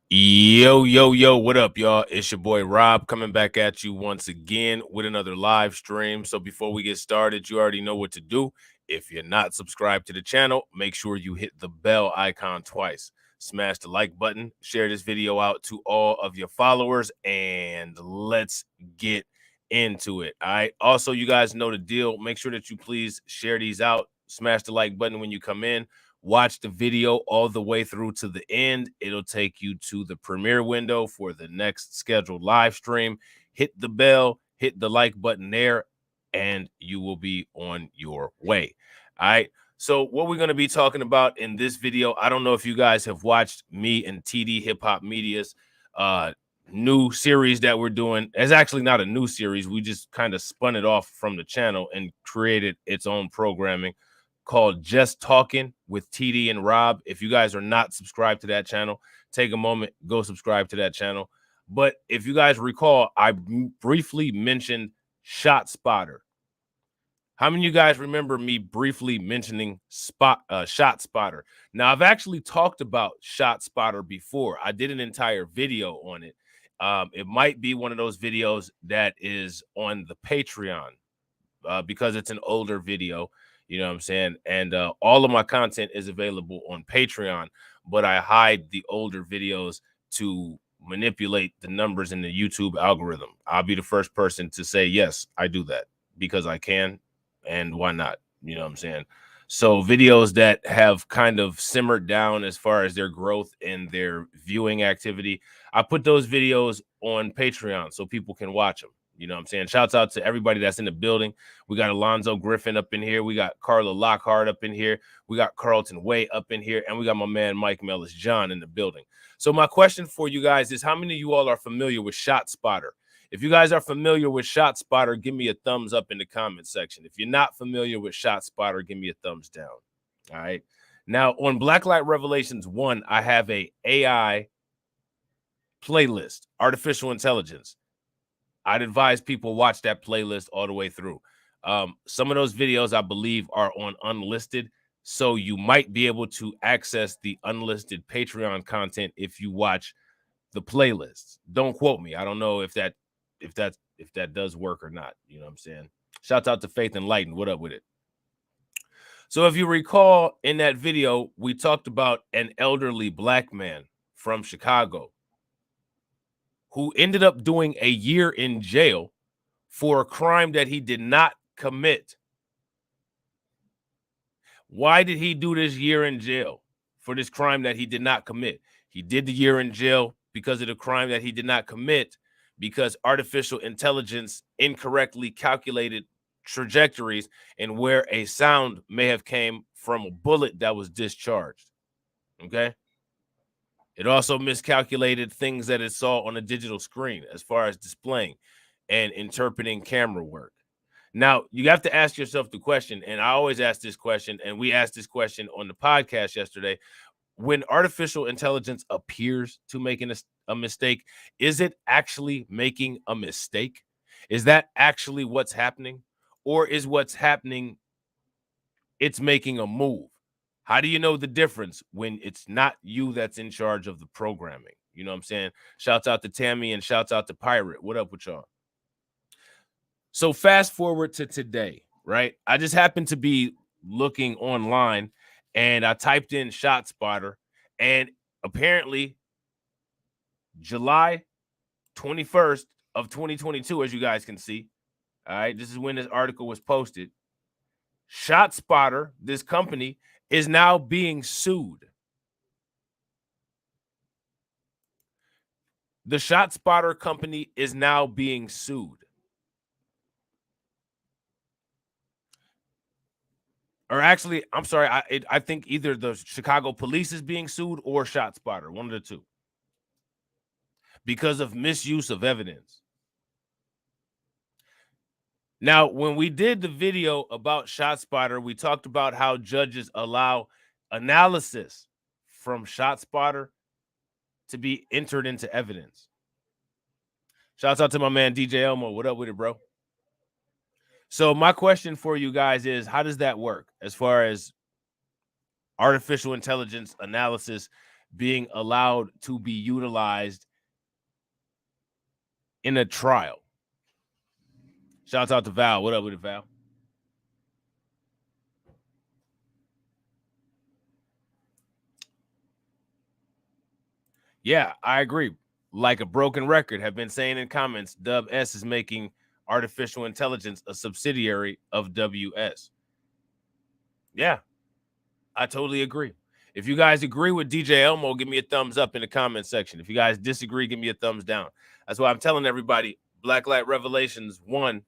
Yo, what up, y'all? It's your boy Rob coming back at you once again with another live stream. So before we get started, you already know what to do. If you're not subscribed to the channel, make sure you hit the bell icon twice. Smash the like button, share this video out to all of your followers, and let's get into it. All right. Also, you guys know the deal. Make sure that you please share these out. Smash the like button when you come in. Watch the video all the way through to the end. It'll take you to the premiere window for the next scheduled live stream. Hit the bell, hit the like button there, and you will be on your way. All right. So what we're going to be talking about in this video, I don't know if you guys have watched me and TD Hip Hop Media's new series that we're doing. It's actually not a new series. We just kind of spun it off from the channel and created its own programming called Just Talkin with TD and Robb. If you guys are not subscribed to that channel, take a moment, go subscribe to that channel. But if you guys recall, I briefly mentioned ShotSpotter. How many of you guys remember me briefly mentioning ShotSpotter? Now, I've actually talked about ShotSpotter before. I did an entire video on it. It might be one of those videos that is on the Patreon because it's an older video. You know what I'm saying? And all of my content is available on Patreon, but I hide the older videos to manipulate the numbers in the YouTube algorithm. I'll be the first person to say, yes, I do that because I can. And why not? You know what I'm saying? So videos that have kind of simmered down as far as their growth and their viewing activity, I put those videos on Patreon so people can watch them. You know what I'm saying? Shouts out to everybody that's in the building. We got Alonzo Griffin up in here. We got Carla Lockhart up in here. We got Carlton Way up in here. And we got my man Mike Mellis John in the building. So my question for you guys is, how many of you all are familiar with ShotSpotter? If you guys are familiar with ShotSpotter, give me a thumbs up in the comment section. If you're not familiar with ShotSpotter, give me a thumbs down. All right. Now, on Blacklight Revelations 1, I have a AI playlist, artificial intelligence. I'd advise people watch that playlist all the way through. Some of those videos, I believe, are on unlisted, so you might be able to access the unlisted Patreon content if you watch the playlists. Don't quote me. I don't know if that does work or not. You know what I'm saying? Shouts out to Faith and Lighten. What up with it? So if you recall in that video, we talked about an elderly black man from Chicago who ended up doing a year in jail for a crime that he did not commit. Why did he do this year in jail for this crime that he did not commit? He did the year in jail because of the crime that he did not commit, because artificial intelligence incorrectly calculated trajectories and where a sound may have came from a bullet that was discharged. Okay. It also miscalculated things that it saw on a digital screen as far as displaying and interpreting camera work. Now, you have to ask yourself the question, and I always ask this question, and we asked this question on the podcast yesterday. When artificial intelligence appears to making a mistake, is it actually making a mistake? Is that actually what's happening? Or is what's happening, it's making a move? How do you know the difference when it's not you that's in charge of the programming? You know what I'm saying? Shouts out to Tammy and shouts out to Pirate. What up with y'all? So fast forward to today, right? I just happened to be looking online and I typed in ShotSpotter, and apparently July 21st of 2022, as you guys can see, all right, this is when this article was posted. ShotSpotter, this company, is now being sued. The ShotSpotter company is now being sued. Or actually, I'm sorry, I think either the Chicago police is being sued or ShotSpotter, one of the two, because of misuse of evidence. Now, when we did the video about ShotSpotter, we talked about how judges allow analysis from ShotSpotter to be entered into evidence. Shouts out to my man DJ Elmo. What up with it, bro? So my question for you guys is, how does that work as far as artificial intelligence analysis being allowed to be utilized in a trial. Shouts out to Val. What up with it, Val? Yeah, I agree. Like a broken record, have been saying in comments, Dub S is making artificial intelligence a subsidiary of WS. Yeah, I totally agree. If you guys agree with DJ Elmo, give me a thumbs up in the comment section. If you guys disagree, give me a thumbs down. That's why I'm telling everybody, Blacklight Revelations 1,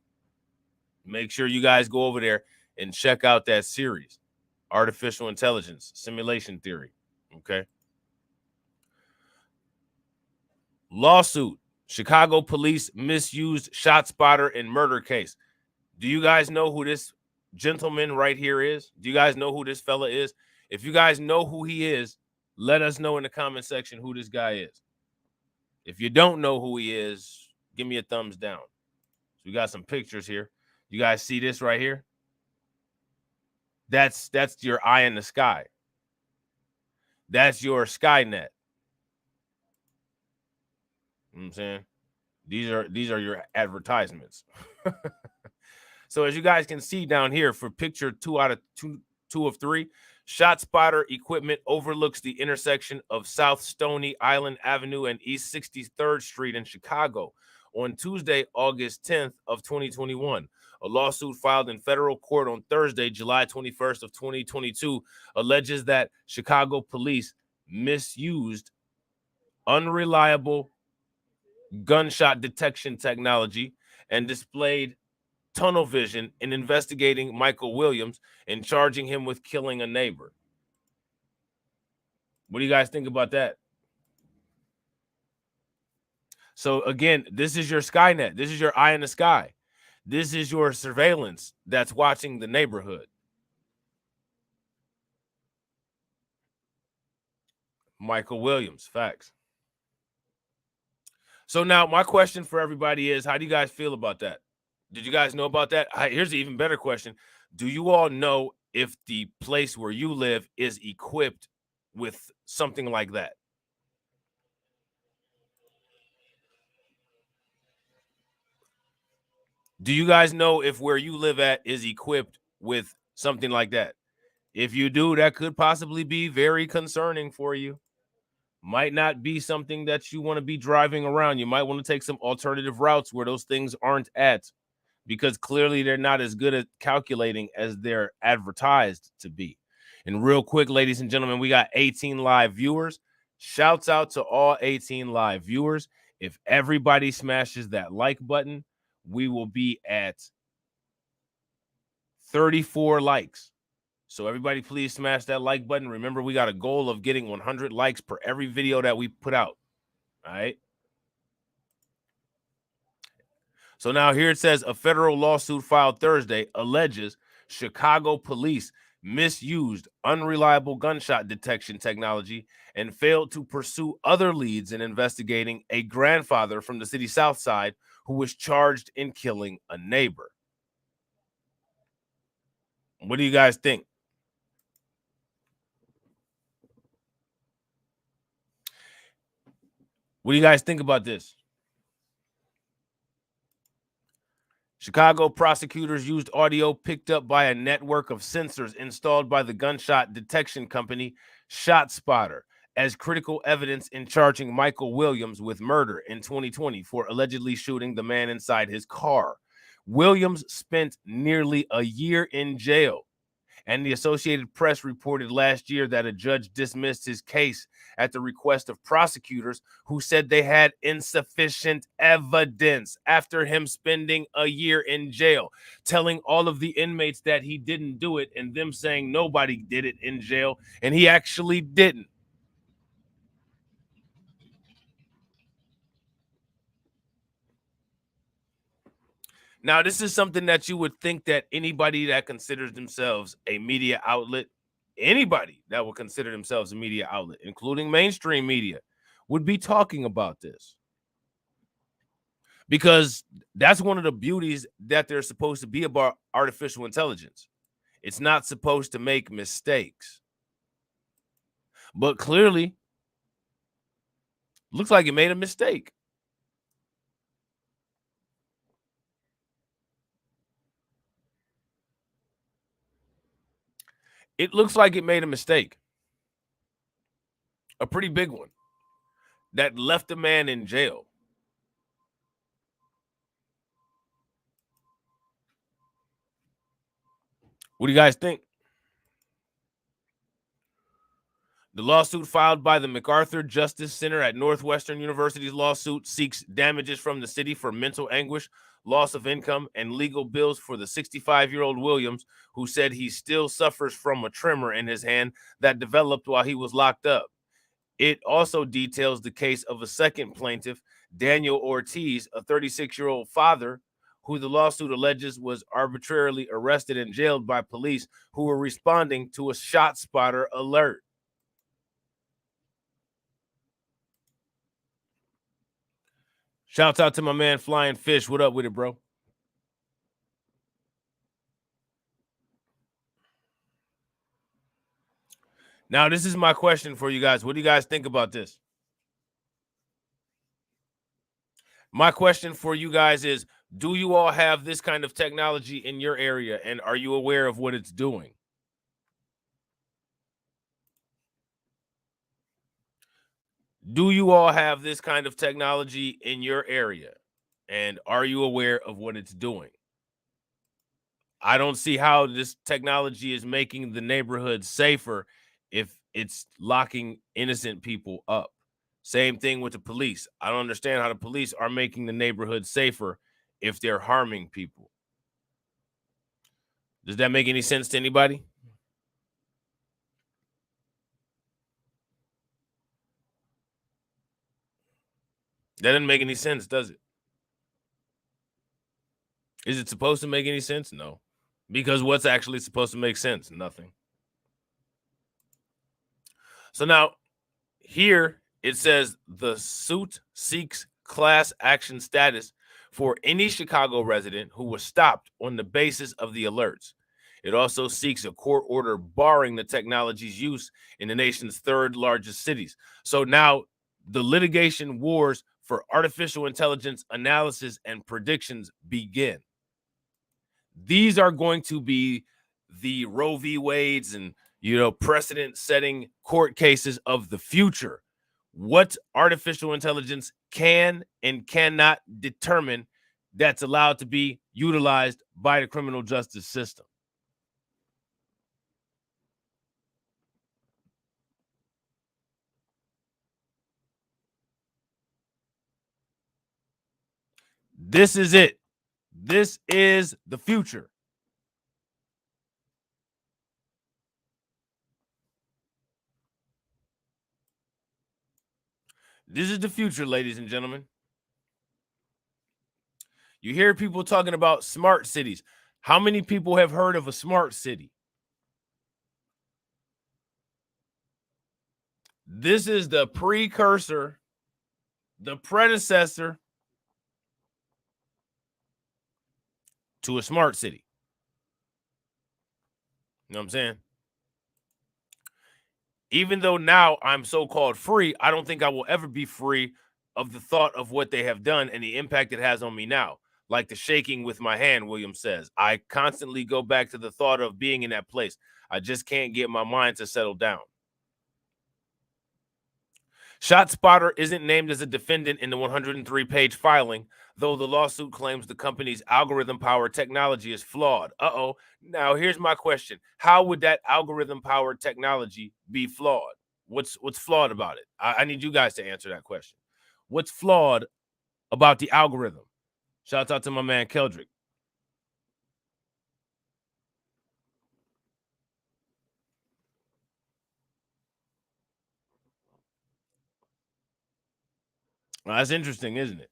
make sure you guys go over there and check out that series, Artificial Intelligence, Simulation Theory, okay? Lawsuit, Chicago police misused ShotSpotter in murder case. Do you guys know who this gentleman right here is? Do you guys know who this fella is? If you guys know who he is, let us know in the comment section who this guy is. If you don't know who he is, give me a thumbs down. So we got some pictures here. You guys see this right here? That's your eye in the sky. That's your Skynet. You know what I'm saying? These are your advertisements. So as you guys can see down here for picture two of 3, ShotSpotter equipment overlooks the intersection of South Stony Island Avenue and East 63rd Street in Chicago on Tuesday, August 10th of 2021. A lawsuit filed in federal court on Thursday, July 21st of 2022, alleges that Chicago police misused unreliable gunshot detection technology and displayed tunnel vision in investigating Michael Williams and charging him with killing a neighbor. What do you guys think about that? So again, this is your Skynet. This is your eye in the sky. This is your surveillance that's watching the neighborhood. Michael Williams, facts. So now my question for everybody is, how do you guys feel about that? Did you guys know about that? Here's an even better question. Do you all know if the place where you live is equipped with something like that? Do you guys know if where you live at is equipped with something like that? If you do, that could possibly be very concerning for you. Might not be something that you want to be driving around. You might want to take some alternative routes where those things aren't at, because clearly they're not as good at calculating as they're advertised to be. And real quick, ladies and gentlemen, we got 18 live viewers. Shouts out to all 18 live viewers. If everybody smashes that like button, we will be at 34 likes. So everybody please smash that like button. Remember, we got a goal of getting 100 likes per every video that we put out. All right. So now here it says a federal lawsuit filed Thursday alleges Chicago police misused unreliable gunshot detection technology and failed to pursue other leads in investigating a grandfather from the city's South Side who was charged in killing a neighbor. What do you guys think? What do you guys think about this? Chicago prosecutors used audio picked up by a network of sensors installed by the gunshot detection company ShotSpotter as critical evidence in charging Michael Williams with murder in 2020 for allegedly shooting the man inside his car. Williams spent nearly a year in jail, and the Associated Press reported last year that a judge dismissed his case at the request of prosecutors who said they had insufficient evidence after him spending a year in jail, telling all of the inmates that he didn't do it and them saying nobody did it in jail, and he actually didn't. Now, this is something that you would think that anybody that considers themselves a media outlet, anybody that would consider themselves a media outlet, including mainstream media, would be talking about this. Because that's one of the beauties that they're supposed to be about artificial intelligence. It's not supposed to make mistakes. But clearly, Looks like it made a mistake. It looks like it made a mistake. A pretty big one that left the man in jail. What do you guys think? The lawsuit filed by the MacArthur Justice Center at Northwestern University's lawsuit seeks damages from the city for mental anguish, loss of income, and legal bills for the 65-year-old Williams, who said he still suffers from a tremor in his hand that developed while he was locked up. It also details the case of a second plaintiff, Daniel Ortiz, a 36-year-old father, who the lawsuit alleges was arbitrarily arrested and jailed by police who were responding to a ShotSpotter alert. Shouts out to my man Flying Fish. What up with it, bro? Now, this is my question for you guys. What do you guys think about this? My question for you guys is, do you all have this kind of technology in your area, and are you aware of what it's doing? Do you all have this kind of technology in your area, and are you aware of what it's doing? I don't see how this technology is making the neighborhood safer if it's locking innocent people up. Same thing with the police. I don't understand how the police are making the neighborhood safer if they're harming people. Does that make any sense to anybody? That doesn't make any sense, does it? Is it supposed to make any sense? No. Because what's actually supposed to make sense? Nothing. So now here it says the suit seeks class action status for any Chicago resident who was stopped on the basis of the alerts. It also seeks a court order barring the technology's use in the nation's third largest cities. So now the litigation wars for artificial intelligence analysis and predictions begin. These are going to be the Roe v. Wade's and precedent setting court cases of the future. What artificial intelligence can and cannot determine that's allowed to be utilized by the criminal justice system. This is it. This is the future. This is the future, ladies and gentlemen. You hear people talking about smart cities. How many people have heard of a smart city? This is the precursor, the predecessor to a smart city. You know what I'm saying? Even though now I'm so-called free, I don't think I will ever be free of the thought of what they have done and the impact it has on me now. Like the shaking with my hand, William says. I constantly go back to the thought of being in that place. I just can't get my mind to settle down. ShotSpotter isn't named as a defendant in the 103-page filing, though the lawsuit claims the company's algorithm-powered technology is flawed. Now here's my question. How would that algorithm-powered technology be flawed? What's flawed about it? I need you guys to answer that question. What's flawed about the algorithm? Shout out to my man Keldrick. Well, that's interesting, isn't it?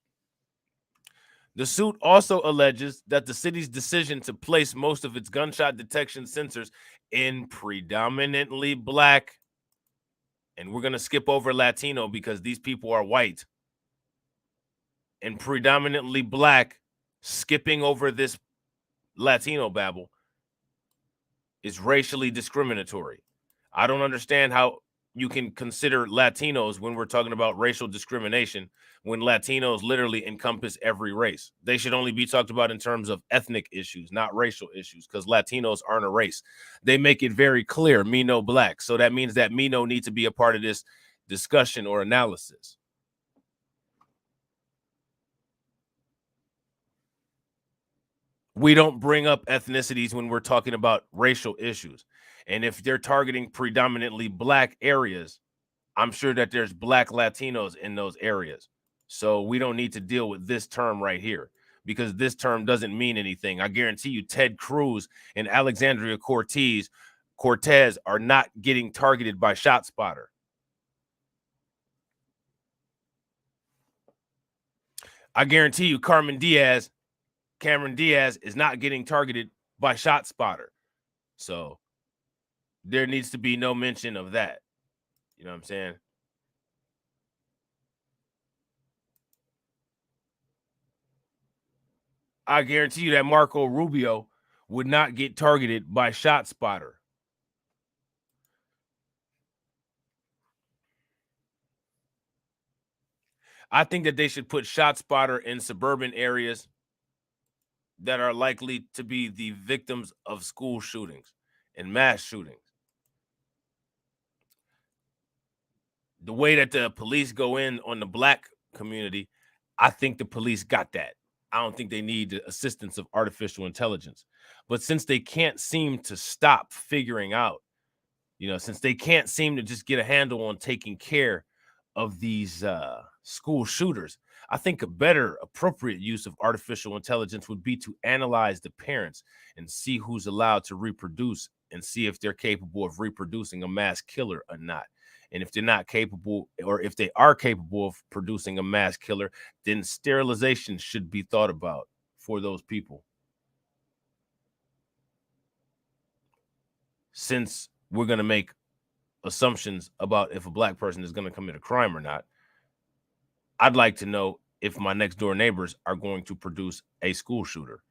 The suit also alleges that the city's decision to place most of its gunshot detection sensors in predominantly black, and we're going to skip over Latino because these people are white, and predominantly black, skipping over this Latino babble, is racially discriminatory. I don't understand how you can consider Latinos when we're talking about racial discrimination, when Latinos literally encompass every race. They should only be talked about in terms of ethnic issues, not racial issues, because Latinos aren't a race. They make it very clear, me no black. So that means that me no need to be a part of this discussion or analysis. We don't bring up ethnicities when we're talking about racial issues. And if they're targeting predominantly black areas, I'm sure that there's black Latinos in those areas. So we don't need to deal with this term right here because this term doesn't mean anything. I guarantee you, Ted Cruz and Alexandria Cortez are not getting targeted by ShotSpotter. I guarantee you, Cameron Diaz is not getting targeted by ShotSpotter. So there needs to be no mention of that. You know what I'm saying? I guarantee you that Marco Rubio would not get targeted by ShotSpotter. I think that they should put ShotSpotter in suburban areas that are likely to be the victims of school shootings and mass shootings. The way that the police go in on the black community, I think the police got that. I don't think they need the assistance of artificial intelligence. But since they can't seem to stop figuring out, since they can't seem to just get a handle on taking care of these school shooters, I think a better appropriate use of artificial intelligence would be to analyze the parents and see who's allowed to reproduce and see if they're capable of reproducing a mass killer or not. And if they're not capable, or if they are capable of producing a mass killer, then sterilization should be thought about for those people. Since we're going to make assumptions about if a black person is going to commit a crime or not, I'd like to know if my next door neighbors are going to produce a school shooter.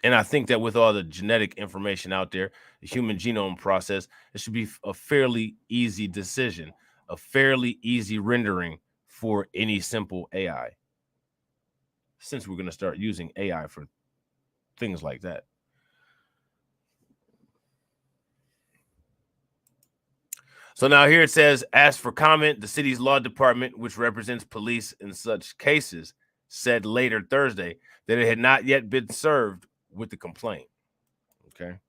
And I think that with all the genetic information out there, the human genome process, it should be a fairly easy decision, a fairly easy rendering for any simple AI. Since we're going to start using AI for things like that. So now here it says, ask for comment. The city's law department, which represents police in such cases, said later Thursday that it had not yet been served with the complaint. Okay.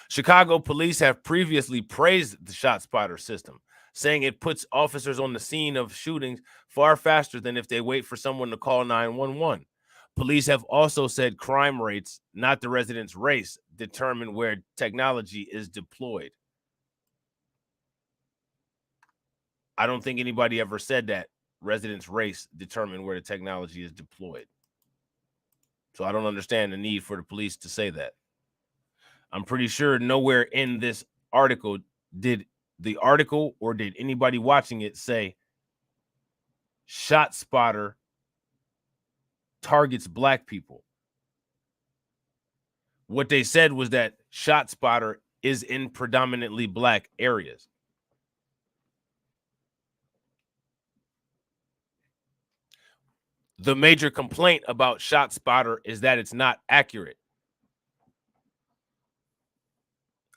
Chicago police have previously praised the ShotSpotter system, saying it puts officers on the scene of shootings far faster than if they wait for someone to call 911. Police have also said crime rates, not the resident's race, determine where technology is deployed. I don't think anybody ever said that residents' race determine where the technology is deployed. So I don't understand the need for the police to say that. I'm pretty sure nowhere in this article did or did anybody watching it say ShotSpotter targets black people. What they said was that ShotSpotter is in predominantly black areas. The major complaint about ShotSpotter is that it's not accurate.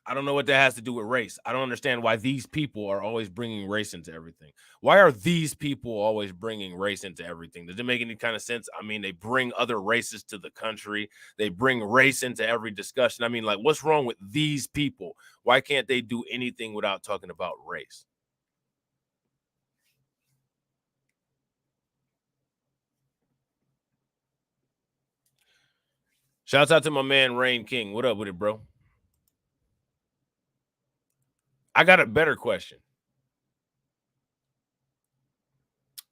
I don't know what that has to do with race. I don't understand why these people are always bringing race into everything. Why are these people always bringing race into everything? Does it make any kind of sense? I mean, they bring other races to the country. They bring race into every discussion. I mean, like, what's wrong with these people? Why can't they do anything without talking about race? Shouts out to my man, Rain King. What up with it, bro? I got a better question.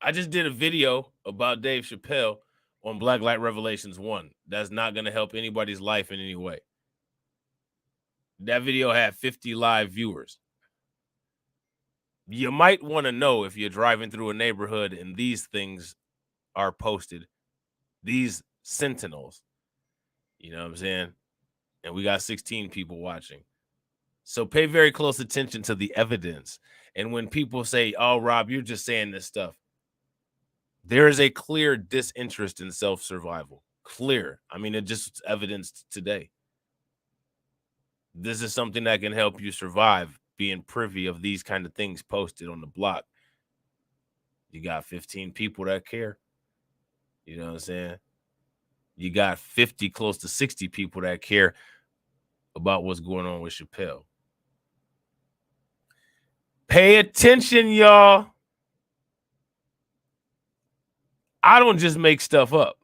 I just did a video about Dave Chappelle on Black Light Revelations 1. That's not going to help anybody's life in any way. That video had 50 live viewers. You might want to know if you're driving through a neighborhood and these things are posted, these sentinels. You know what I'm saying? and we got 16 people watching. So pay very close attention to the evidence. And when people say, "Oh, Rob, you're just saying this stuff," there is a clear disinterest in self-survival. Clear. I mean, it just evidenced today. This is something that can help you survive, being privy of these kind of things posted on the block. You got 15 people that care. You know what I'm saying? You got 50, close to 60 people that care about what's going on with Chappelle. Pay attention, y'all. I don't just make stuff up.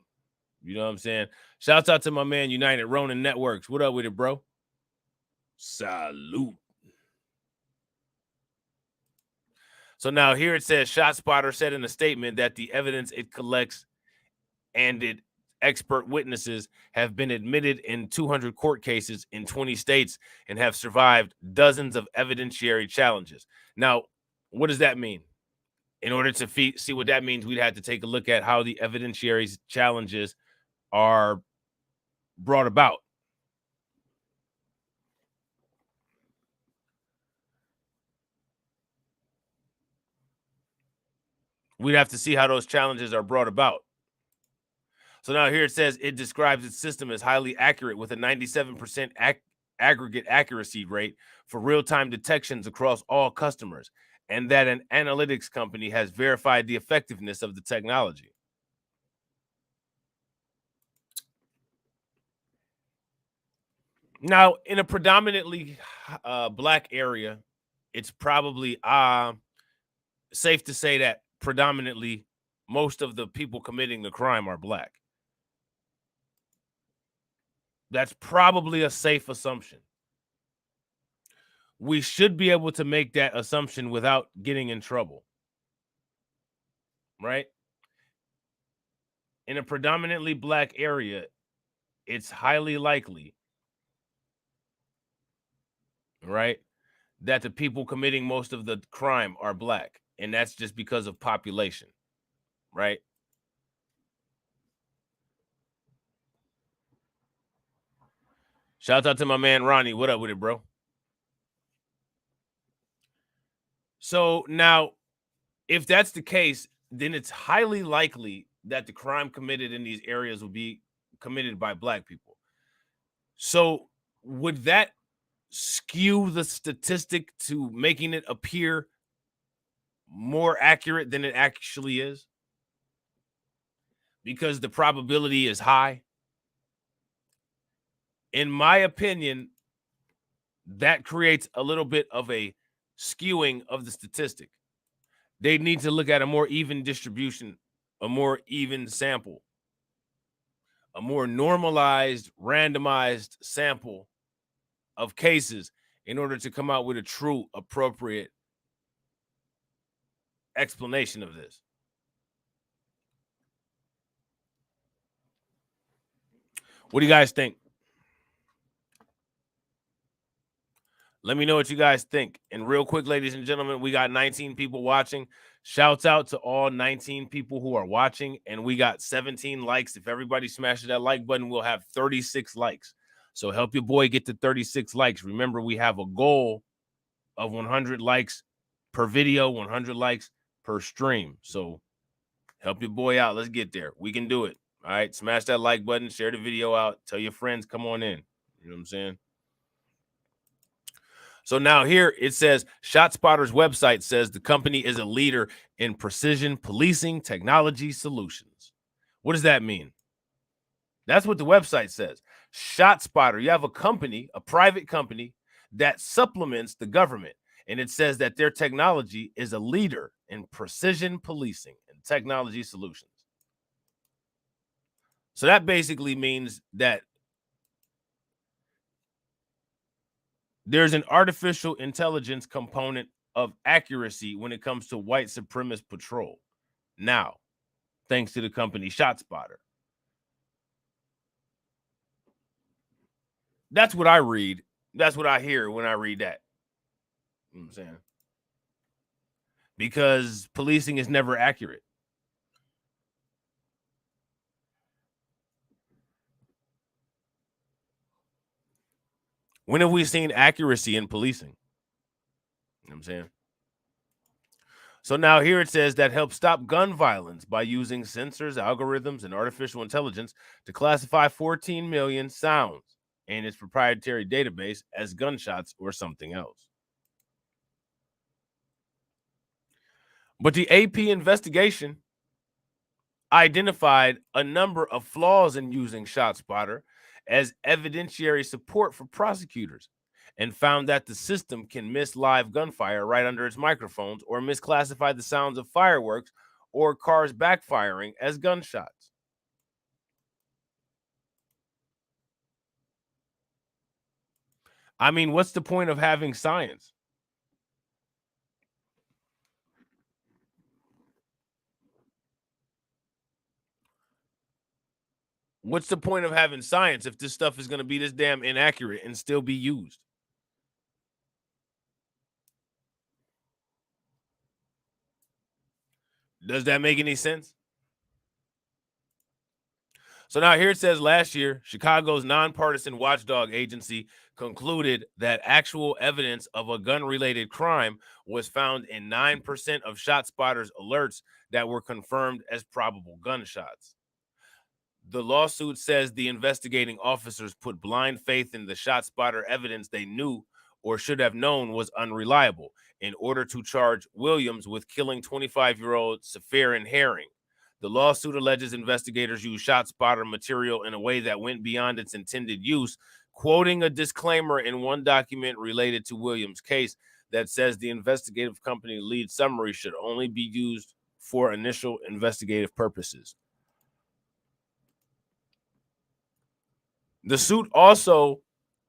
You know what I'm saying? Shouts out to my man United Ronin Networks. What up with it, bro? Salute. So now here it says ShotSpotter said in a statement that the evidence it collects and its expert witnesses have been admitted in 200 court cases in 20 states and have survived dozens of evidentiary challenges. Now, what does that mean? In order to see what that means, we'd have to take a look at how the evidentiary challenges are brought about. We'd have to see how those challenges are brought about. So now here it says it describes its system as highly accurate with a 97% aggregate accuracy rate for real-time detections across all customers, and that an analytics company has verified the effectiveness of the technology. Now, in a predominantly black area, it's probably safe to say that predominantly most of the people committing the crime are black. That's probably a safe assumption. We should be able to make that assumption without getting in trouble, right? In a predominantly black area, it's highly likely, right, that the people committing most of the crime are black. And that's just because of population, right? Shout out to my man Ronnie. What up with it, bro? So now, if that's the case, then it's highly likely that the crime committed in these areas will be committed by black people. So would that skew the statistic to making it appear more accurate than it actually is? Because the probability is high. In my opinion, that creates a little bit of a skewing of the statistic. They need to look at a more even distribution, a more even sample, a more normalized, randomized sample of cases in order to come out with a true, appropriate explanation of this. What do you guys think? Let me know what you guys think. And real quick, ladies and gentlemen, we got 19 people watching. Shouts out to all 19 people who are watching. And we got 17 likes. If everybody smashes that like button, we'll have 36 likes. So help your boy get to 36 likes. Remember, we have a goal of 100 likes per video, 100 likes per stream. So help your boy out. Let's get there. We can do it. All right. Smash that like button. Share the video out. Tell your friends, come on in. You know what I'm saying? So now here it says ShotSpotter's website says the company is a leader in precision policing technology solutions. What does that mean? That's what the website says. ShotSpotter, you have a company, a private company that supplements the government. And it says that their technology is a leader in precision policing and technology solutions. So that basically means that there's an artificial intelligence component of accuracy when it comes to white supremacist patrol. Now, thanks to the company ShotSpotter. That's what I read. That's what I hear when I read that. You know what I'm saying? Because policing is never accurate. When have we seen accuracy in policing? You know what I'm saying? So now here it says that helps stop gun violence by using sensors, algorithms, and artificial intelligence to classify 14 million sounds in its proprietary database as gunshots or something else. But the AP investigation identified a number of flaws in using ShotSpotter as evidentiary support for prosecutors and found that the system can miss live gunfire right under its microphones or misclassify the sounds of fireworks or cars backfiring as gunshots. I mean, what's the point of having science? What's the point of having science if this stuff is going to be this damn inaccurate and still be used? Does that make any sense? So now here it says last year, Chicago's nonpartisan watchdog agency concluded that actual evidence of a gun related crime was found in 9% of ShotSpotter's alerts that were confirmed as probable gunshots. The lawsuit says the investigating officers put blind faith in the ShotSpotter evidence they knew or should have known was unreliable in order to charge Williams with killing 25-year-old Safarin Herring. The lawsuit alleges investigators used ShotSpotter material in a way that went beyond its intended use, quoting a disclaimer in one document related to Williams' case that says the investigative company lead summary should only be used for initial investigative purposes. The suit also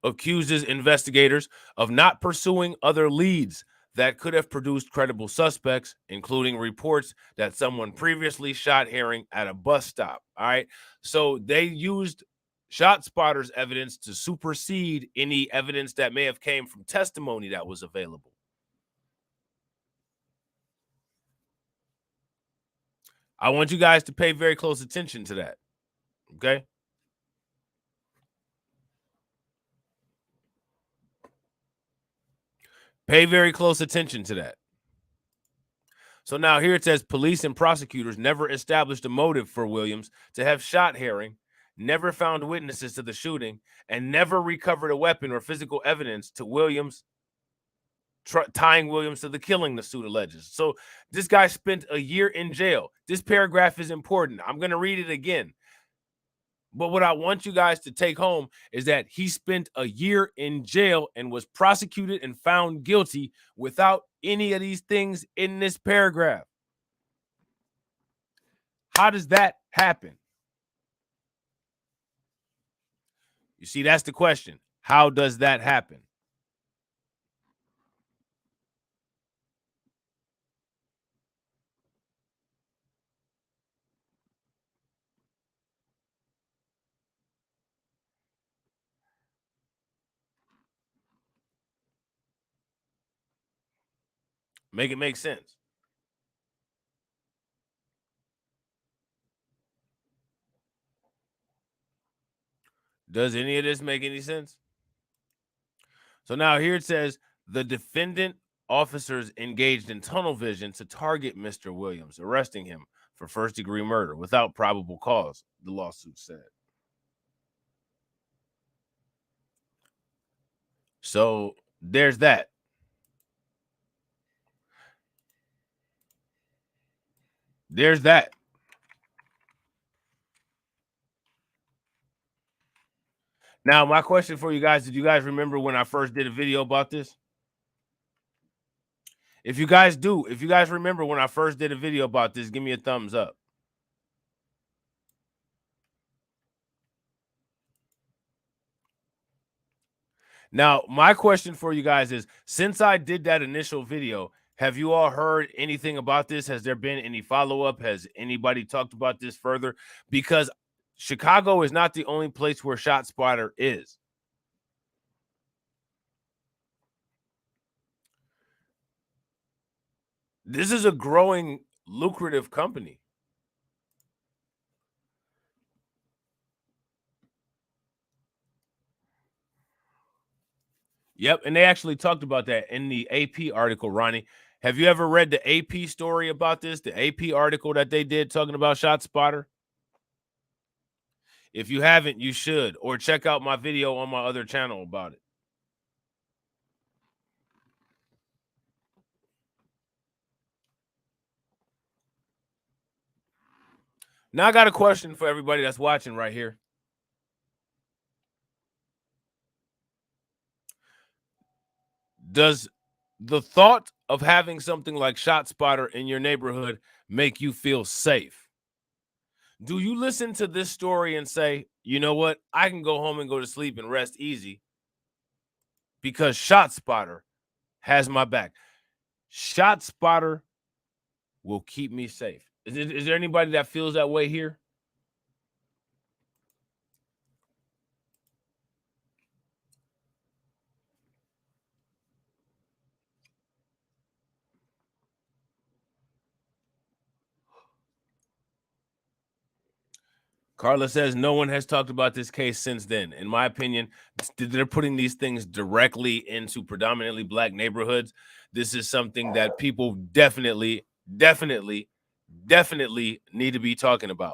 accuses investigators of not pursuing other leads that could have produced credible suspects, including reports that someone previously shot Herring at a bus stop. All right. So they used ShotSpotter's evidence to supersede any evidence that may have came from testimony that was available. I want you guys to pay very close attention to that. Okay. Pay very close attention to that. So now here it says police and prosecutors never established a motive for Williams to have shot Herring, never found witnesses to the shooting, and never recovered a weapon or physical evidence to Williams, tying Williams to the killing, the suit alleges. So this guy spent a year in jail. This paragraph is important. I'm going to read it again. But what I want you guys to take home is that he spent a year in jail and was prosecuted and found guilty without any of these things in this paragraph. How does that happen? You see, that's the question. How does that happen? Make it make sense. Does any of this make any sense? So now here it says the defendant officers engaged in tunnel vision to target Mr. Williams, arresting him for first-degree murder without probable cause, the lawsuit said. So there's that. There's that. Now, my question for you guys, did you guys remember when I first did a video about this? If you guys do, if you guys remember when I first did a video about this, give me a thumbs up. Now, my question for you guys is, since I did that initial video, have you all heard anything about this? Has there been any follow-up? Has anybody talked about this further? Because Chicago is not the only place where ShotSpotter is. This is a growing, lucrative company. Yep, and they actually talked about that in the AP article, Ronnie. Have you ever read the AP story about this? The AP article that they did talking about ShotSpotter? If you haven't, you should, or check out my video on my other channel about it. Now I got a question for everybody that's watching right here. Does the thought of having something like ShotSpotter in your neighborhood make you feel safe? Do you listen to this story and say, you know what? I can go home and go to sleep and rest easy because ShotSpotter has my back. ShotSpotter will keep me safe. Is there anybody that feels that way here? Carla says no one has talked about this case since then. In my opinion, they're putting these things directly into predominantly black neighborhoods. This is something that people definitely need to be talking about,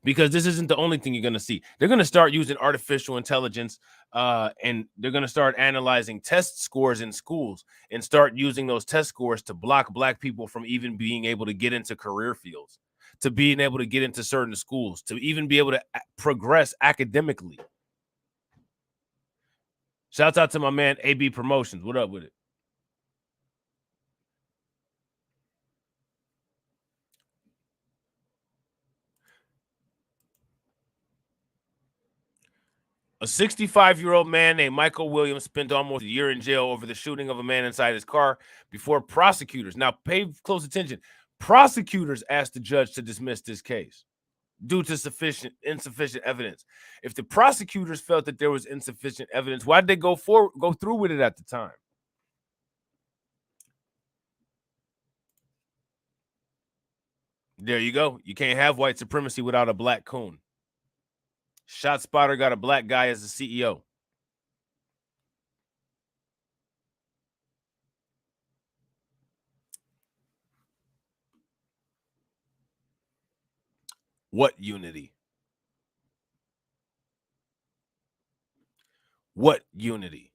because this isn't the only thing you're going to see. They're going to start using artificial intelligence, and they're going to start analyzing test scores in schools and start using those test scores to block black people from even being able to get into career fields, to being able to get into certain schools, to even be able to progress academically. Shouts out to my man AB Promotions. What up with it? A 65-year-old man named Michael Williams spent almost a year in jail over the shooting of a man inside his car before prosecutors. Now, pay close attention. Prosecutors asked the judge to dismiss this case due to insufficient evidence. If the prosecutors felt that there was insufficient evidence, why did they go through with it at the time? There you go. You can't have white supremacy without a black coon. ShotSpotter got a black guy as the CEO. What unity? What unity?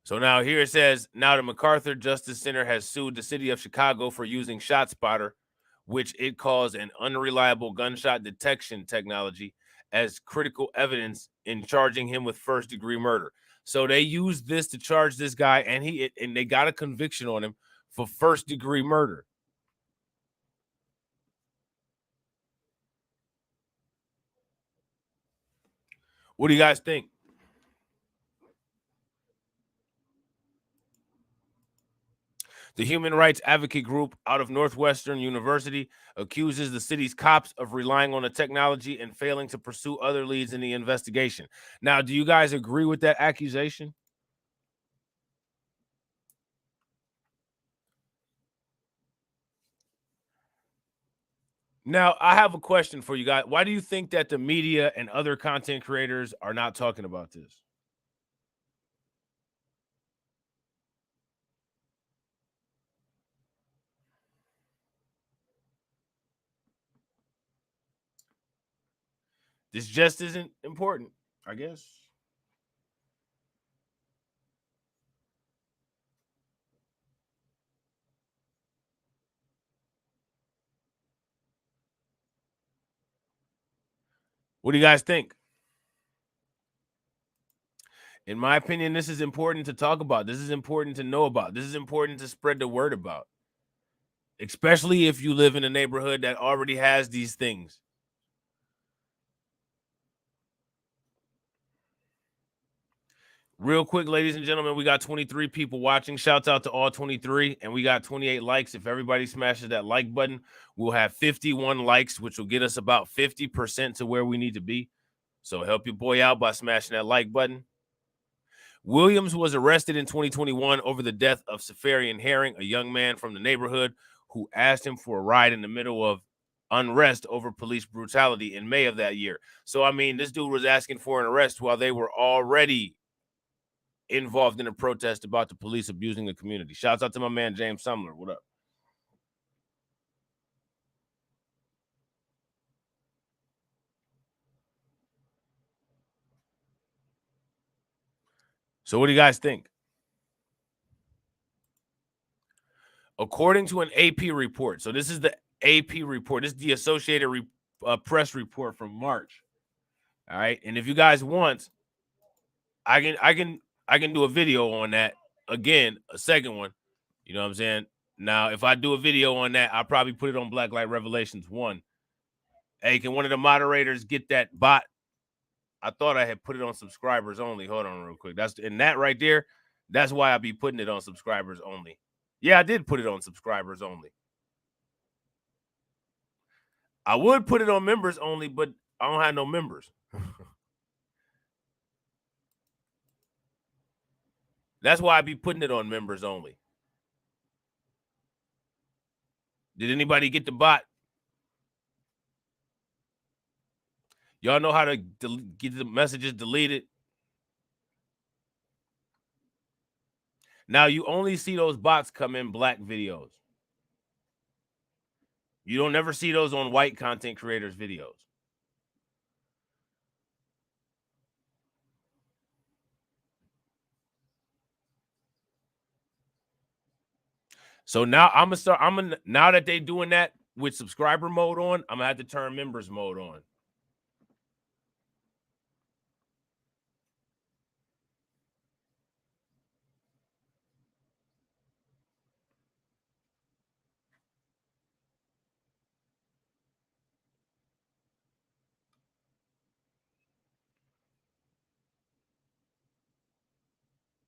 So now here it says, now the MacArthur Justice Center has sued the city of Chicago for using ShotSpotter, which it calls an unreliable gunshot detection technology, as critical evidence in charging him with first-degree murder. So they used this to charge this guy, and they got a conviction on him for first-degree murder. What do you guys think? The human rights advocate group out of Northwestern University accuses the city's cops of relying on the technology and failing to pursue other leads in the investigation. Now, do you guys agree with that accusation? Now, I have a question for you guys. Why do you think that the media and other content creators are not talking about this? This just isn't important, I guess. What do you guys think? In my opinion, this is important to talk about. This is important to know about. This is important to spread the word about, especially if you live in a neighborhood that already has these things. Real quick, ladies and gentlemen, we got 23 people watching. Shouts out to all 23. And we got 28 likes. If everybody smashes that like button, we'll have 51 likes, which will get us about 50% to where we need to be. So help your boy out by smashing that like button. Williams was arrested in 2021 over the death of Safarian Herring, a young man from the neighborhood who asked him for a ride in the middle of unrest over police brutality in May of that year. So, I mean, this dude was asking for an arrest while they were already involved in a protest about the police abusing the community. Shouts out to my man, James Sumler. What up? So what do you guys think? According to an AP report, so this is the AP report. This is the Associated Press report from March. All right, and if you guys want, I can do a video on that again, a second one. You know what I'm saying? Now, if I do a video on that, I'll probably put it on Black Light Revelations 1. Hey, can one of the moderators get that bot? I thought I had put it on subscribers only. Hold on real quick. That's and that right there. That's why I be putting it on subscribers only. Yeah, I did put it on subscribers only. I would put it on members only, but I don't have no members. That's why I be putting it on members only. Did anybody get the bot? Y'all know how to get the messages deleted? Now, you only see those bots come in black videos. You don't never see those on white content creators' videos. So now now that they doing that with subscriber mode on, I'm gonna have to turn members mode on.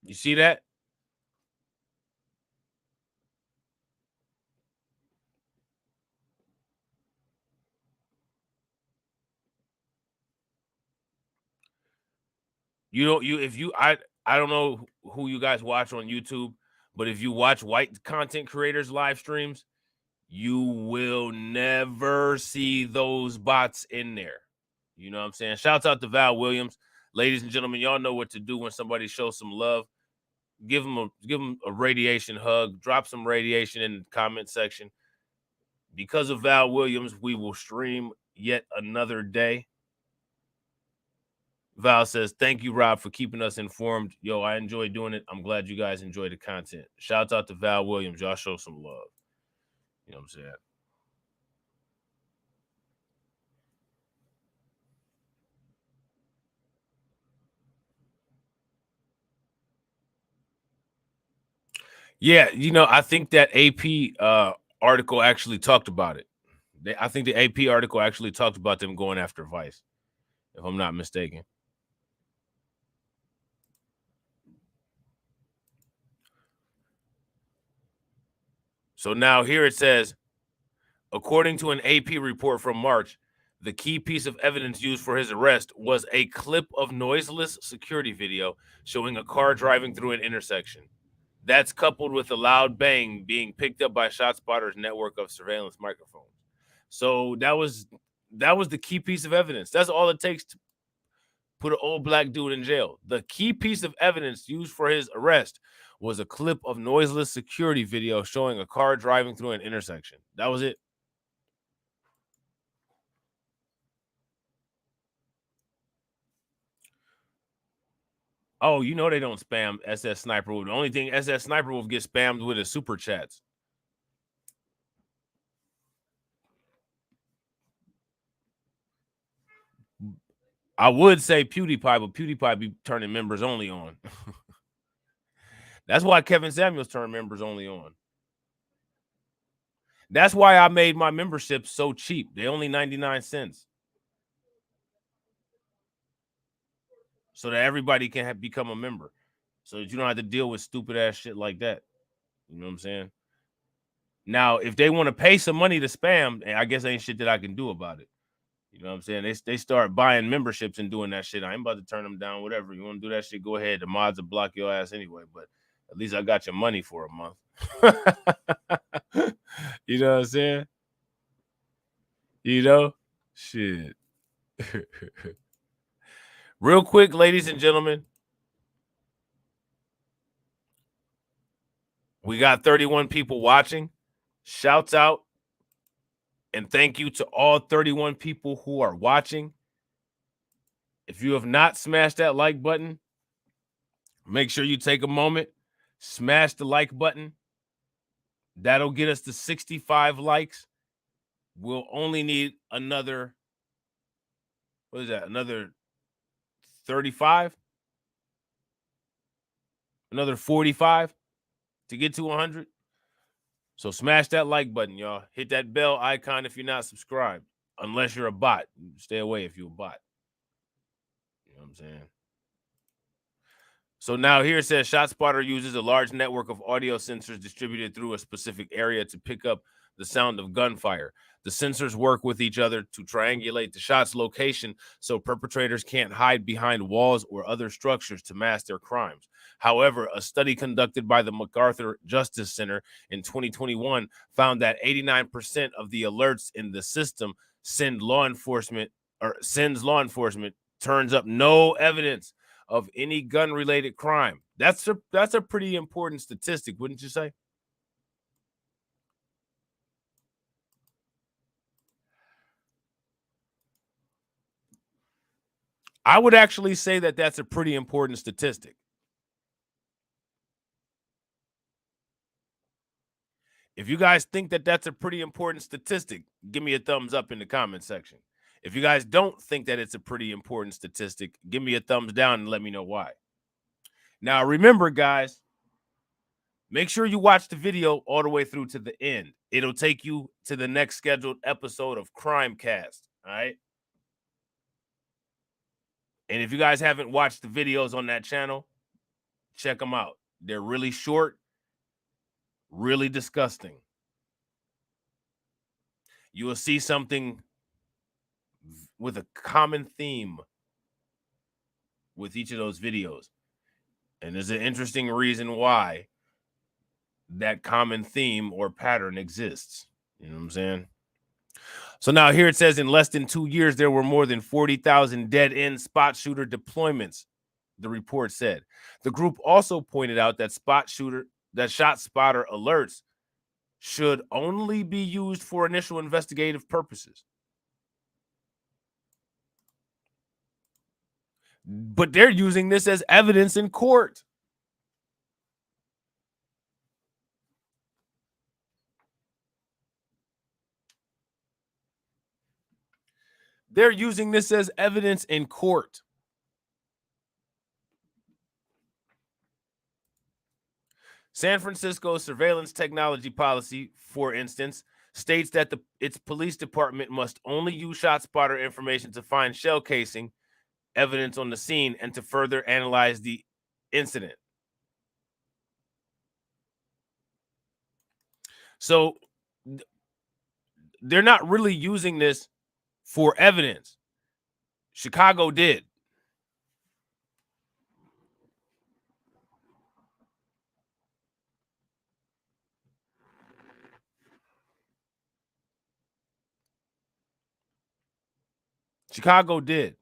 You see that? I don't know who you guys watch on YouTube, but if you watch white content creators live streams, you will never see those bots in there. You know what I'm saying? Shouts out to Val Williams. Ladies and gentlemen, y'all know what to do when somebody shows some love. Give them a radiation hug. Drop some radiation in the comment section. Because of Val Williams, we will stream yet another day. Val says, thank you, Rob, for keeping us informed. Yo, I enjoy doing it. I'm glad you guys enjoy the content. Shouts out to Val Williams. Y'all show some love. You know what I'm saying? Yeah, you know, I think that AP article actually talked about it. I think the AP article actually talked about them going after Vice, if I'm not mistaken. So now here it says, according to an AP report from March, the key piece of evidence used for his arrest was a clip of noiseless security video showing a car driving through an intersection. That's coupled with a loud bang being picked up by ShotSpotter's network of surveillance microphones. So that was the key piece of evidence. That's all it takes to put an old black dude in jail. The key piece of evidence used for his arrest was a clip of noiseless security video showing a car driving through an intersection. That was it. Oh, you know they don't spam SS Sniper Wolf. The only thing SS Sniper Wolf gets spammed with is super chats. I would say PewDiePie, but PewDiePie be turning members only on. That's why Kevin Samuels turned members only on. That's why I made my membership so cheap. They only 99 cents. So that everybody can become a member. So that you don't have to deal with stupid ass shit like that. You know what I'm saying? Now, if they want to pay some money to spam, I guess ain't shit that I can do about it. You know what I'm saying? They start buying memberships and doing that shit. I ain't about to turn them down, whatever. You want to do that shit, go ahead. The mods will block your ass anyway, but at least I got your money for a month. You know what I'm saying? You know? Shit. Real quick, ladies and gentlemen, we got 31 people watching. Shouts out and thank you to all 31 people who are watching. If you have not smashed that like button, make sure you take a moment, smash the like button. That'll get us to 65 likes. We'll only need another, what is that? Another 35? Another 45 to get to 100. So smash that like button, y'all. Hit that bell icon if you're not subscribed. Unless you're a bot. Stay away if you're a bot. You know what I'm saying? So now here it says ShotSpotter uses a large network of audio sensors distributed through a specific area to pick up the sound of gunfire. The sensors work with each other to triangulate the shot's location so perpetrators can't hide behind walls or other structures to mask their crimes. However, a study conducted by the MacArthur Justice Center in 2021 found that 89% of the alerts in the system sends law enforcement turns up no evidence of any gun-related crime. That's a pretty important statistic, wouldn't you say? I would actually say that that's a pretty important statistic. If you guys think that that's a pretty important statistic, give me a thumbs up in the comment section. If you guys don't think that it's a pretty important statistic, give me a thumbs down and let me know why. Now, remember, guys, make sure you watch the video all the way through to the end. It'll take you to the next scheduled episode of Crimecast, all right? And if you guys haven't watched the videos on that channel, check them out. They're really short, really disgusting. You will see something with a common theme with each of those videos. And there's an interesting reason why that common theme or pattern exists. You know what I'm saying? So now here it says in less than 2 years, there were more than 40,000 dead-end spot shooter deployments, the report said. The group also pointed out that ShotSpotter alerts should only be used for initial investigative purposes. But they're using this as evidence in court. They're using this as evidence in court. San Francisco's surveillance technology policy, for instance, states that its police department must only use ShotSpotter information to find shell casing evidence on the scene and to further analyze the incident. So they're not really using this for evidence. Chicago did. Chicago did.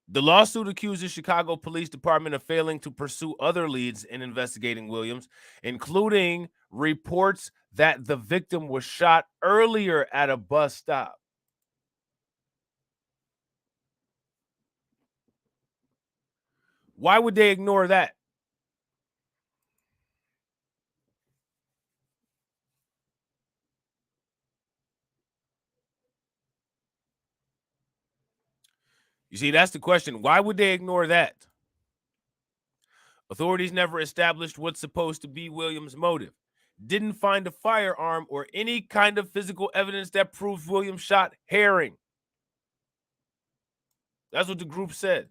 The lawsuit accuses Chicago Police Department of failing to pursue other leads in investigating Williams, including reports that the victim was shot earlier at a bus stop. Why would they ignore that? You see, that's the question. Why would they ignore that? Authorities never established what's supposed to be Williams' motive. Didn't find a firearm or any kind of physical evidence that proves Williams shot Herring. That's what the group said.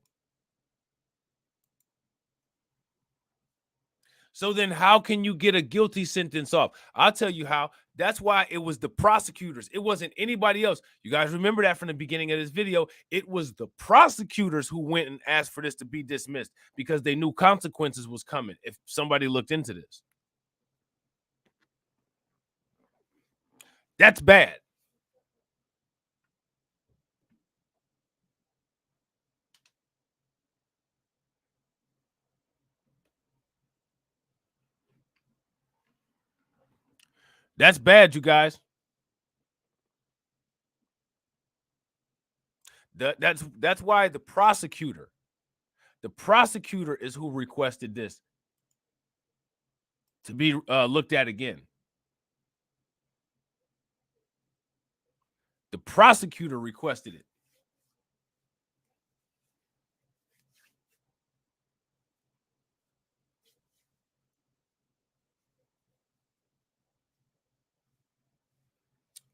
So then how can you get a guilty sentence off? I'll tell you how. That's why it was the prosecutors. It wasn't anybody else. You guys remember that from the beginning of this video. It was the prosecutors who went and asked for this to be dismissed because they knew consequences was coming if somebody looked into this. That's bad. That's bad, you guys. That's why the prosecutor is who requested this to be looked at again. The prosecutor requested it.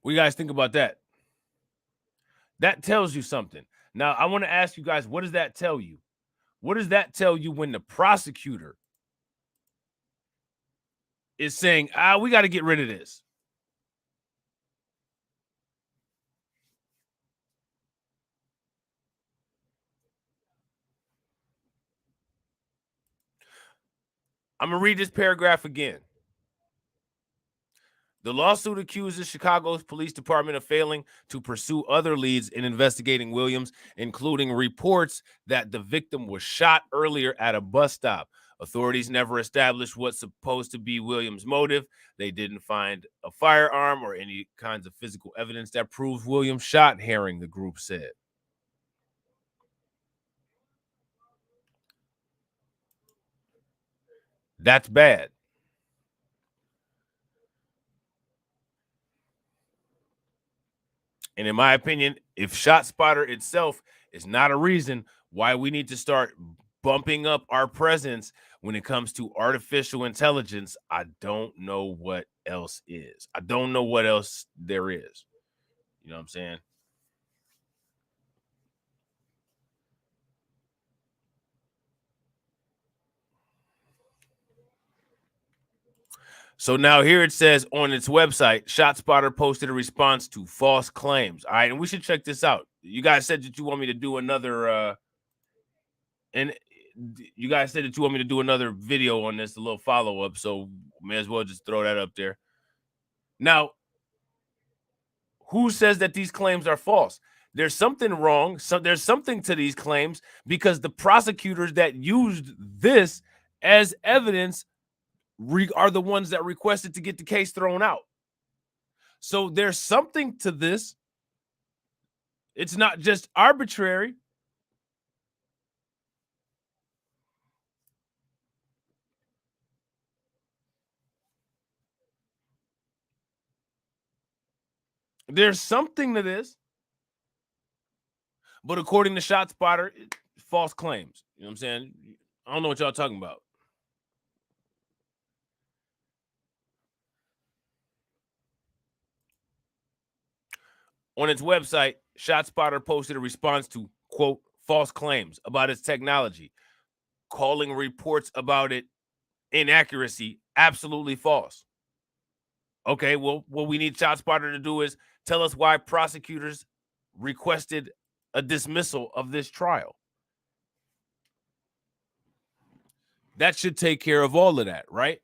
What do you guys think about that? That tells you something. Now, I want to ask you guys, what does that tell you? What does that tell you when the prosecutor is saying, we got to get rid of this? I'm going to read this paragraph again. The lawsuit accuses Chicago's police department of failing to pursue other leads in investigating Williams, including reports that the victim was shot earlier at a bus stop. Authorities never established what's supposed to be Williams' motive. They didn't find a firearm or any kinds of physical evidence that proves Williams shot Herring, the group said. That's bad. And in my opinion, if ShotSpotter itself is not a reason why we need to start bumping up our presence when it comes to artificial intelligence, I don't know what else is. I don't know what else there is. You know what I'm saying? So now here it says on its website, ShotSpotter posted a response to false claims. All right, and we should check this out. You guys said that you want me to do another and you guys said that you want me to do another video on this, a little follow-up, so may as well just throw that up there. Now, who says that these claims are false? There's something wrong. So there's something to these claims because the prosecutors that used this as evidence are the ones that requested to get the case thrown out. So there's something to this. It's not just arbitrary. There's something to this. But according to ShotSpotter, false claims. You know what I'm saying? I don't know what y'all talking about. On its website, ShotSpotter posted a response to, quote, false claims about its technology, calling reports about it inaccuracy absolutely false. Okay, well, what we need ShotSpotter to do is tell us why prosecutors requested a dismissal of this trial. That should take care of all of that, right?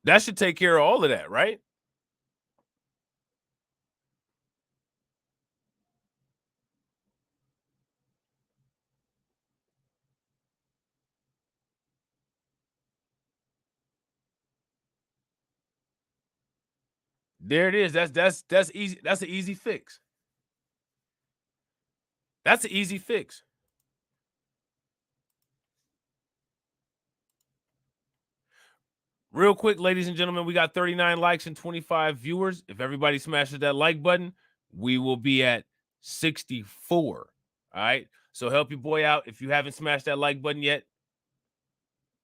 That should take care of all of that, right? There it is. That's easy. That's an easy fix. That's an easy fix. Real quick, ladies and gentlemen, we got 39 likes and 25 viewers. If everybody smashes that like button, we will be at 64. All right. So help your boy out. If you haven't smashed that like button yet,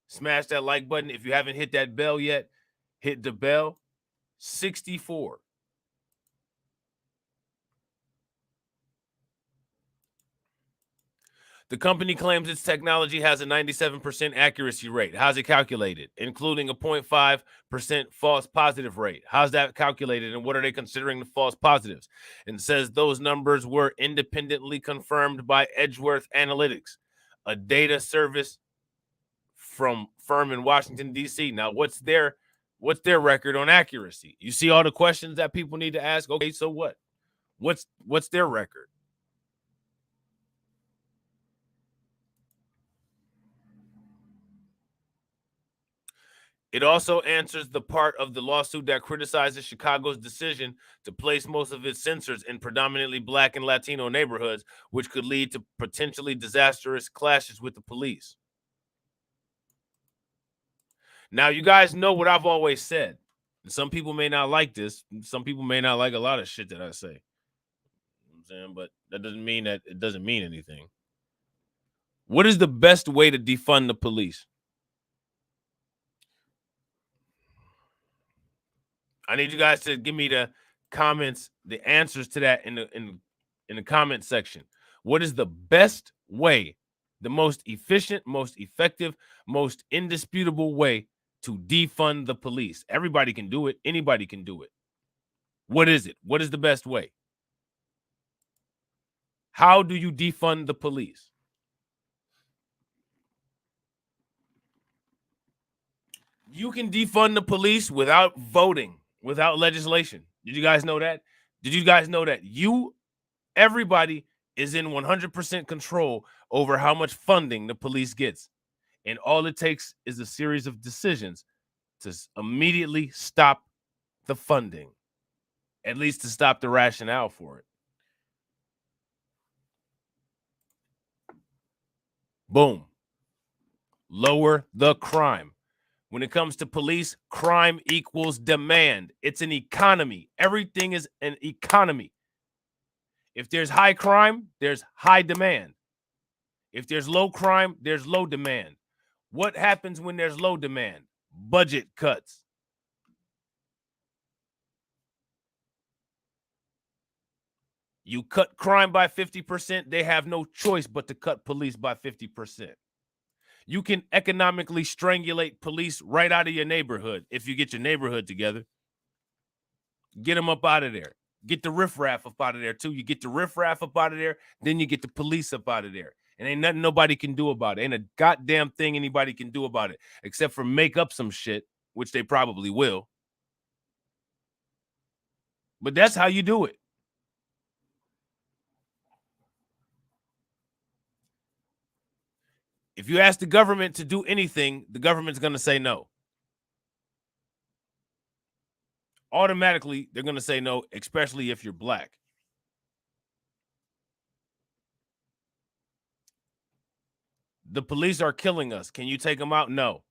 smash that like button. If you haven't hit that bell yet, hit the bell. 64. The company claims its technology has a 97% accuracy rate. How's it calculated? Including a 0.5% false positive rate. How's that calculated and what are they considering the false positives? And says those numbers were independently confirmed by Edgeworth Analytics, a data service from firm in Washington, D.C. Now, what's their record on accuracy? You see all the questions that people need to ask. Okay, so what? What's their record? It also answers the part of the lawsuit that criticizes Chicago's decision to place most of its sensors in predominantly Black and Latino neighborhoods, which could lead to potentially disastrous clashes with the police. Now, you guys know what I've always said. Some people may not like this. Some people may not like a lot of shit that I say. You know what I'm saying? But that doesn't mean that it doesn't mean anything. What is the best way to defund the police? I need you guys to give me the comments, the answers to that in the comment section. What is the best way, the most efficient, most effective, most indisputable way to defund the police? Everybody can do it. Anybody can do it. What is it? What is the best way? How do you defund the police? You can defund the police without voting, without legislation. Did you guys know that? Did you guys know that everybody is in 100% control over how much funding the police gets? And all it takes is a series of decisions to immediately stop the funding, at least to stop the rationale for it. Boom. Lower the crime. When it comes to police, crime equals demand. It's an economy. Everything is an economy. If there's high crime, there's high demand. If there's low crime, there's low demand. What happens when there's low demand? Budget cuts. You cut crime by 50%, they have no choice but to cut police by 50%. You can economically strangulate police right out of your neighborhood if you get your neighborhood together. Get them up out of there. Get the riffraff up out of there, too. You get the riffraff up out of there, then you get the police up out of there. And ain't nothing nobody can do about it. Ain't a goddamn thing anybody can do about it, except for make up some shit, which they probably will. But that's how you do it. If you ask the government to do anything, the government's going to say no. Automatically, they're going to say no, especially if you're Black. The police are killing us. Can you take them out? No.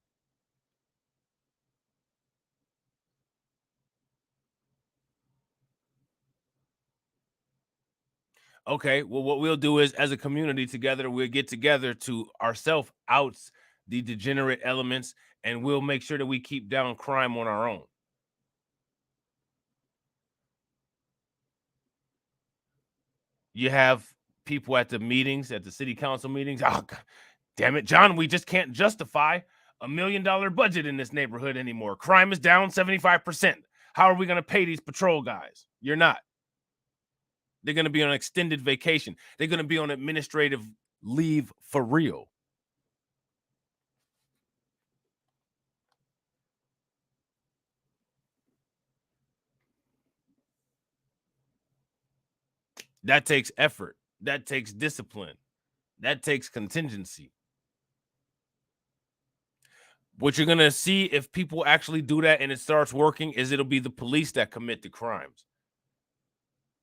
Okay, well, what we'll do is, as a community together, we'll get together to ourselves out the degenerate elements, and we'll make sure that we keep down crime on our own. You have people at the meetings, at the city council meetings. Oh, God, damn it, John, we just can't justify $1 million budget in this neighborhood anymore. Crime is down 75%. How are we going to pay these patrol guys? You're not. They're going to be on extended vacation. They're going to be on administrative leave for real. That takes effort. That takes discipline. That takes contingency. What you're going to see if people actually do that and it starts working is it'll be the police that commit the crimes.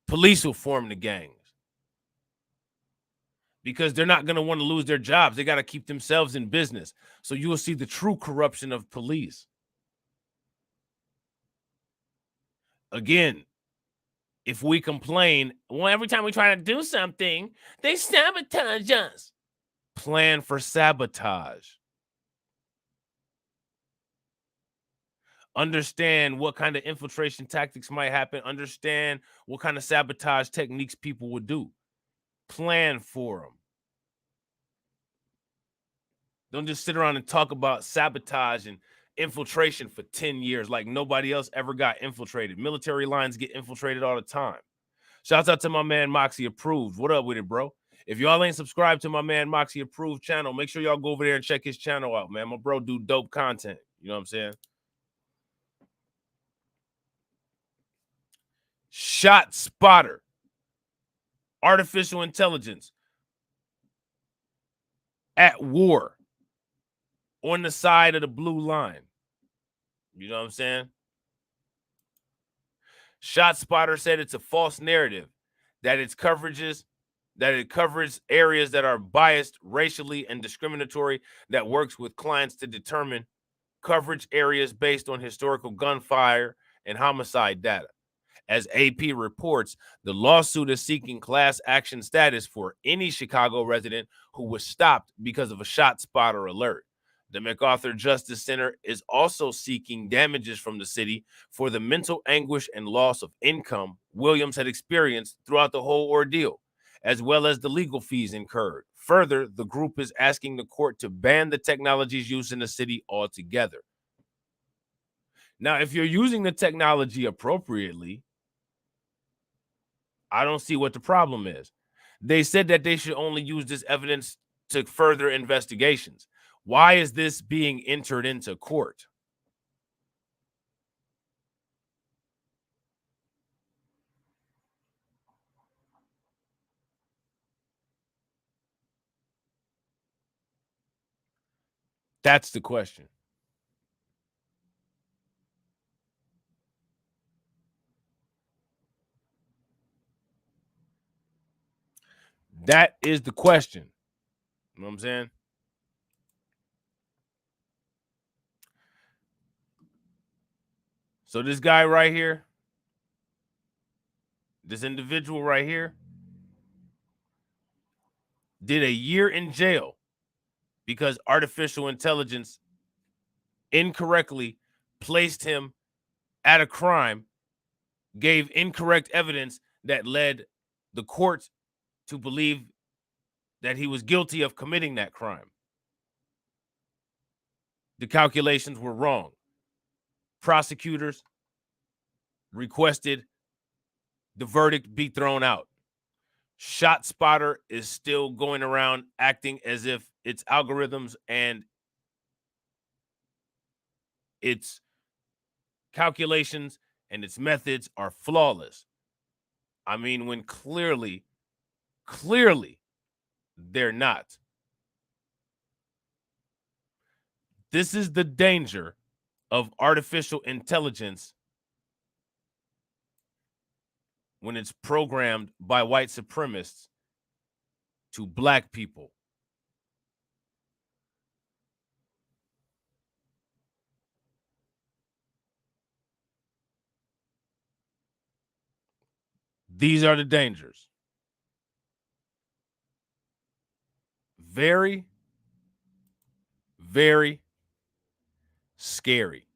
Police will form the gangs because they're not going to want to lose their jobs. They got to keep themselves in business. So you will see the true corruption of police. Again, if we complain, well, every time we try to do something, they sabotage us. Plan for sabotage. Understand what kind of infiltration tactics might happen. Understand what kind of sabotage techniques people would do. Plan for them. Don't just sit around and talk about sabotage and infiltration for 10 years like nobody else ever got infiltrated. Military lines get infiltrated all the time. Shouts out to my man Moxie Approved. What up with it, bro? If y'all ain't subscribed to my man Moxie Approved channel, make sure y'all go over there and check his channel out, man. My bro do dope content. You know what I'm saying? ShotSpotter, artificial intelligence at war on the side of the blue line. You know what I'm saying? ShotSpotter said it's a false narrative that it covers areas that are biased racially and discriminatory, that works with clients to determine coverage areas based on historical gunfire and homicide data. As AP reports, the lawsuit is seeking class action status for any Chicago resident who was stopped because of a ShotSpotter alert. The MacArthur Justice Center is also seeking damages from the city for the mental anguish and loss of income Williams had experienced throughout the whole ordeal, as well as the legal fees incurred. Further, the group is asking the court to ban the technology's use in the city altogether. Now, if you're using the technology appropriately, I don't see what the problem is. They said that they should only use this evidence to further investigations. Why is this being entered into court? That's the question. That is the question. You know what I'm saying? So this guy right here, this individual right here, did a year in jail because artificial intelligence incorrectly placed him at a crime, gave incorrect evidence that led the court to believe that he was guilty of committing that crime. The calculations were wrong. Prosecutors requested the verdict be thrown out. ShotSpotter is still going around acting as if its algorithms and its calculations and its methods are flawless. I mean, when clearly, they're not. This is the danger of artificial intelligence when it's programmed by white supremacists to black people. These are the dangers. Very, very scary.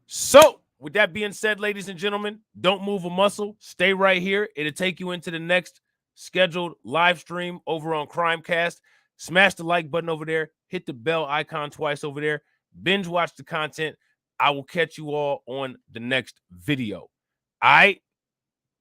So, with that being said, ladies and gentlemen, don't move a muscle. Stay right here. It'll take you into the next scheduled live stream over on Crimecast. Smash the like button over there. Hit the bell icon twice over there. Binge watch the content. I will catch you all on the next video. All right?